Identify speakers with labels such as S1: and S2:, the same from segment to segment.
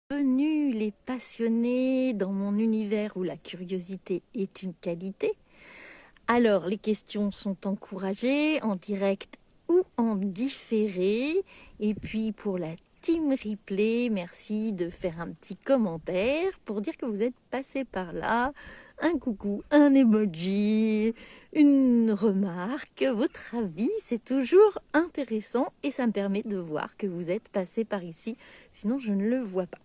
S1: Bienvenue les passionnés dans mon univers où la curiosité est une qualité. Alors, les questions sont encouragées en direct ou en différé. Et puis pour la team replay, merci de faire un petit commentaire pour dire que vous êtes passé par là. Un coucou, un emoji, une remarque, votre avis, c'est toujours intéressant et ça me permet de voir que vous êtes passé par ici. Sinon, je ne le vois pas.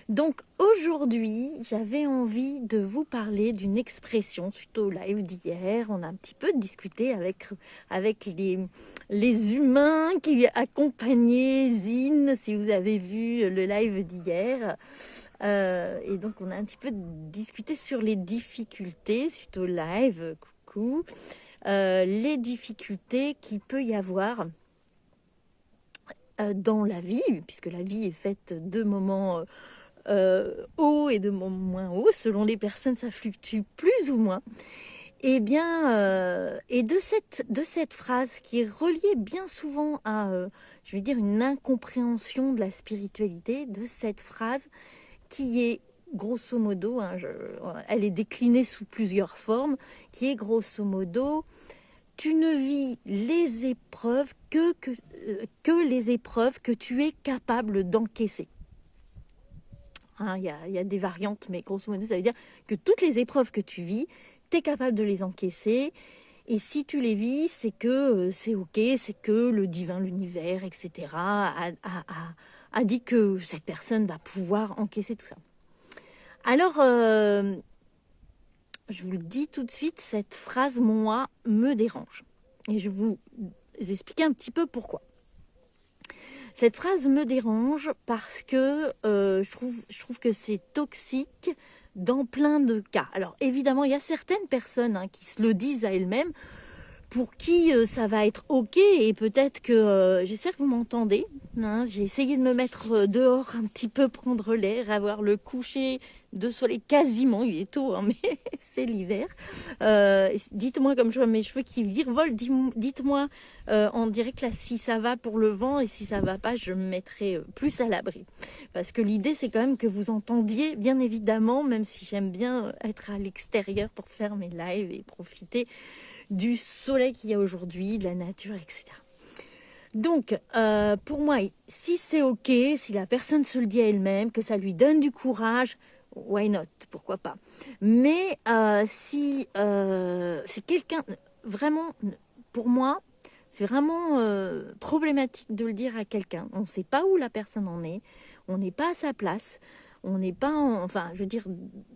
S1: Donc aujourd'hui, j'avais envie de vous parler d'une expression suite au live d'hier. On a un petit peu discuté avec les humains qui accompagnaient Zine, si vous avez vu le live d'hier. Et donc on a un petit peu discuté sur les difficultés suite au live. Coucou. Les difficultés qu'il peut y avoir dans la vie, puisque la vie est faite de moments hauts et de moments moins hauts, selon les personnes ça fluctue plus ou moins. Et bien, et de cette phrase qui est reliée bien souvent à, je vais dire, une incompréhension de la spiritualité, de cette phrase qui est grosso modo, elle est déclinée sous plusieurs formes, qui est grosso modo: tu ne vis les épreuves que les épreuves que tu es capable d'encaisser. Il y a des variantes, mais grosso modo, ça veut dire que toutes les épreuves que tu vis, tu es capable de les encaisser. Et si tu les vis, c'est que c'est ok, c'est que le divin, l'univers, etc. a dit que cette personne va pouvoir encaisser tout ça. Alors, je vous le dis tout de suite, cette phrase, moi, me dérange. Et je vais vous expliquer un petit peu pourquoi. Cette phrase me dérange parce que je trouve que c'est toxique dans plein de cas. Alors évidemment, il y a certaines personnes qui se le disent à elles-mêmes, pour qui ça va être ok, et peut-être que j'espère que vous m'entendez. J'ai essayé de me mettre dehors un petit peu, prendre l'air, avoir le coucher de soleil quasiment, il est tôt, mais c'est l'hiver. Dites-moi, comme je vois mes cheveux qui virevolent, dites-moi en direct là si ça va pour le vent, et si ça va pas, je me mettrai plus à l'abri. Parce que l'idée, c'est quand même que vous entendiez, bien évidemment, même si j'aime bien être à l'extérieur pour faire mes lives et profiter du soleil qu'il y a aujourd'hui, de la nature, etc. Donc, pour moi, si c'est ok, si la personne se le dit à elle-même, que ça lui donne du courage, why not, pourquoi pas. Mais si c'est quelqu'un, vraiment, pour moi, c'est vraiment problématique de le dire à quelqu'un. On ne sait pas où la personne en est, on n'est pas à sa place, on n'est pas, enfin, je veux dire,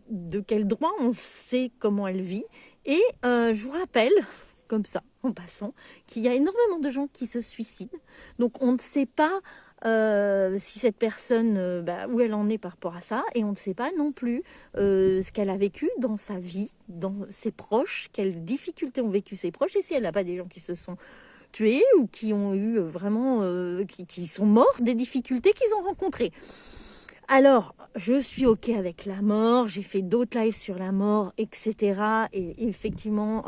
S1: de quel droit on sait comment elle vit. Et je vous rappelle, comme ça, en passant, qu'il y a énormément de gens qui se suicident. Donc on ne sait pas si cette personne, où elle en est par rapport à ça, et on ne sait pas non plus ce qu'elle a vécu dans sa vie, dans ses proches, quelles difficultés ont vécu ses proches, et si elle n'a pas des gens qui se sont tués ou qui ont eu vraiment, qui sont morts des difficultés qu'ils ont rencontrées. Alors, je suis ok avec la mort, j'ai fait d'autres lives sur la mort, etc. Et effectivement,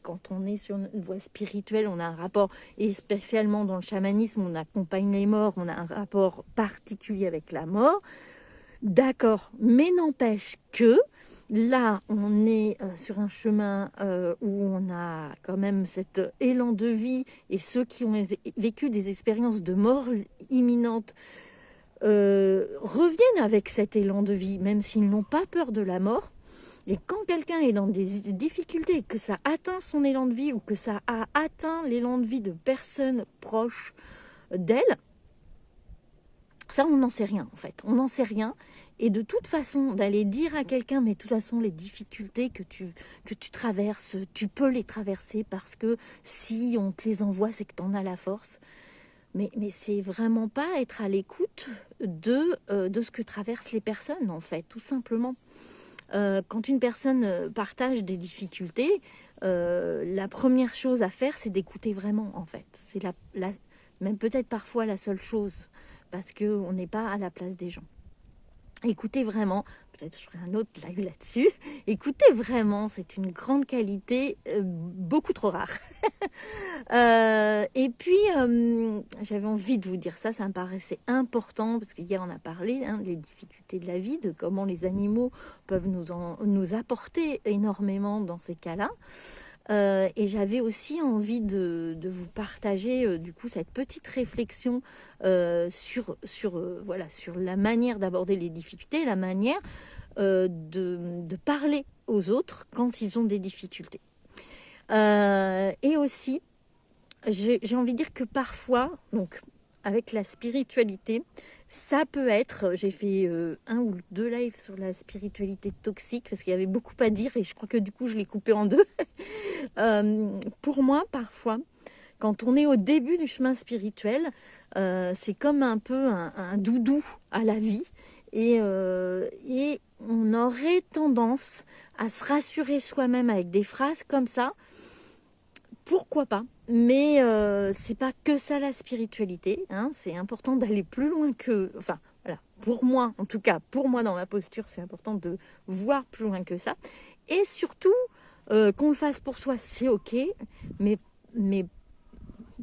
S1: quand on est sur une voie spirituelle, on a un rapport, et spécialement dans le chamanisme, on accompagne les morts, on a un rapport particulier avec la mort. D'accord, mais n'empêche que là, on est sur un chemin où on a quand même cet élan de vie, et ceux qui ont vécu des expériences de mort imminente reviennent avec cet élan de vie, même s'ils n'ont pas peur de la mort. Et quand quelqu'un est dans des difficultés, que ça atteint son élan de vie, ou que ça a atteint l'élan de vie de personnes proches d'elle, ça, on n'en sait rien en fait. On n'en sait rien. Et de toute façon, d'aller dire à quelqu'un, mais de toute façon, les difficultés que tu traverses, tu peux les traverser, parce que si on te les envoie, c'est que tu en as la force. Mais c'est vraiment pas être à l'écoute de ce que traversent les personnes, en fait, tout simplement. Quand une personne partage des difficultés, la première chose à faire, c'est d'écouter vraiment, en fait. C'est même peut-être parfois la seule chose, parce qu'on n'est pas à la place des gens. Écoutez vraiment, peut-être je ferai un autre live là-dessus. Écoutez vraiment, c'est une grande qualité, beaucoup trop rare. Et puis, j'avais envie de vous dire ça, ça me paraissait important, parce qu'hier on a parlé des difficultés de la vie, de comment les animaux peuvent nous apporter énormément dans ces cas-là. Et j'avais aussi envie de vous partager du coup cette petite réflexion sur la manière d'aborder les difficultés, la manière de parler aux autres quand ils ont des difficultés. Et aussi, j'ai envie de dire que parfois, donc avec la spiritualité, ça peut être, j'ai fait 1 ou 2 lives sur la spiritualité toxique parce qu'il y avait beaucoup à dire et je crois que du coup je l'ai coupé en 2. Pour moi, parfois, quand on est au début du chemin spirituel, c'est comme un peu un doudou à la vie et on aurait tendance à se rassurer soi-même avec des phrases comme ça. Pourquoi pas? Mais c'est pas que ça la spiritualité, hein. C'est important d'aller plus loin que... Enfin, voilà, pour moi, en tout cas, pour moi dans ma posture, c'est important de voir plus loin que ça. Et surtout, qu'on le fasse pour soi, c'est ok, mais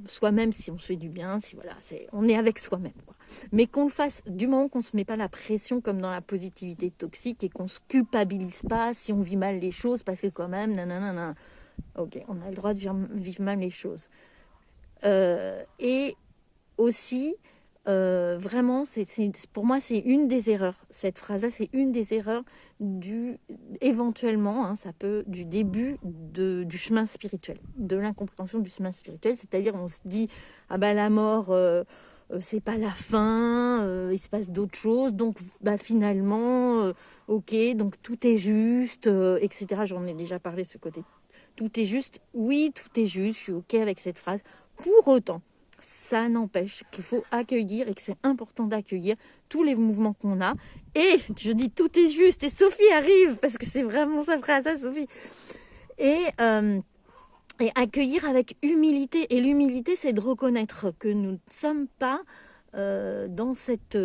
S1: soi-même, si on se fait du bien, si voilà, on est avec soi-même, quoi. Mais qu'on le fasse du moment qu'on se met pas la pression comme dans la positivité toxique et qu'on se culpabilise pas si on vit mal les choses parce que quand même, nanana. Ok, on a le droit de vivre mal les choses. Et aussi, vraiment, pour moi, c'est une des erreurs. Cette phrase-là, c'est une des erreurs éventuellement, ça peut, du début du chemin spirituel, de l'incompréhension du chemin spirituel. C'est-à-dire, on se dit, ah ben la mort, c'est pas la fin, il se passe d'autres choses, donc finalement, ok, donc tout est juste, etc. J'en ai déjà parlé, ce côté. Tout est juste, oui, tout est juste, je suis ok avec cette phrase. Pour autant, ça n'empêche qu'il faut accueillir et que c'est important d'accueillir tous les mouvements qu'on a. Et je dis tout est juste, et Sophie arrive, parce que c'est vraiment sa phrase, ça, Sophie. Et accueillir avec humilité. Et l'humilité, c'est de reconnaître que nous ne sommes pas dans cette...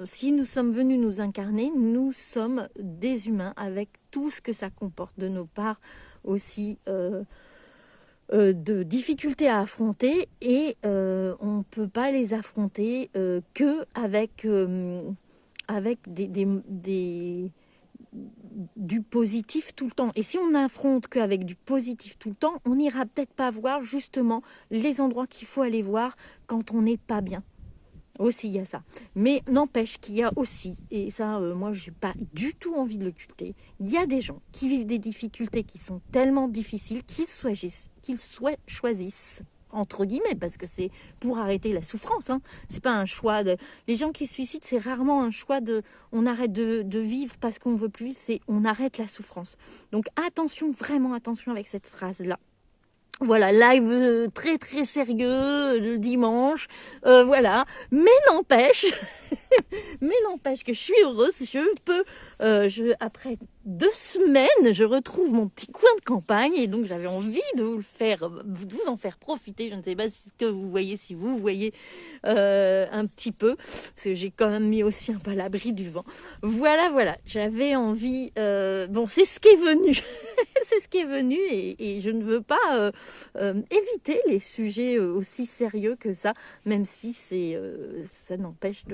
S1: si nous sommes venus nous incarner, nous sommes des humains avec tout ce que ça comporte de nos parts aussi de difficultés à affronter et on ne peut pas les affronter que avec du positif tout le temps. Et si on n'affronte qu'avec du positif tout le temps, on n'ira peut-être pas voir justement les endroits qu'il faut aller voir quand on n'est pas bien. Aussi, il y a ça. Mais n'empêche qu'il y a aussi, et ça, moi, je n'ai pas du tout envie de l'occulter, il y a des gens qui vivent des difficultés qui sont tellement difficiles qu'ils choisissent, entre guillemets, parce que c'est pour arrêter la souffrance. C'est pas un choix de... Les gens qui se suicident, c'est rarement un choix de... On arrête de vivre parce qu'on ne veut plus vivre, c'est on arrête la souffrance. Donc attention, vraiment attention avec cette phrase-là. Voilà, live très très sérieux le dimanche, voilà. Mais n'empêche que je suis heureuse, je peux, après 2 semaines, je retrouve mon petit coin de campagne et donc j'avais envie de vous en faire profiter. Je ne sais pas si vous voyez un petit peu, parce que j'ai quand même mis aussi un peu à l'abri du vent. Voilà, j'avais envie, c'est ce qui est venu, c'est ce qui est venu et je ne veux pas éviter les sujets aussi sérieux que ça, même si ça n'empêche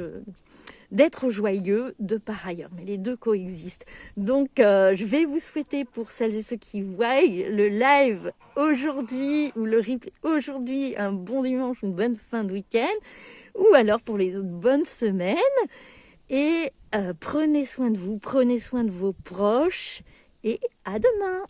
S1: d'être joyeux de par ailleurs, mais les deux coexistent. Donc je vais vous souhaiter, pour celles et ceux qui voient le live aujourd'hui ou le replay aujourd'hui, un bon dimanche, une bonne fin de week-end, ou alors pour les autres, bonnes semaines, et prenez soin de vous, prenez soin de vos proches, et à demain.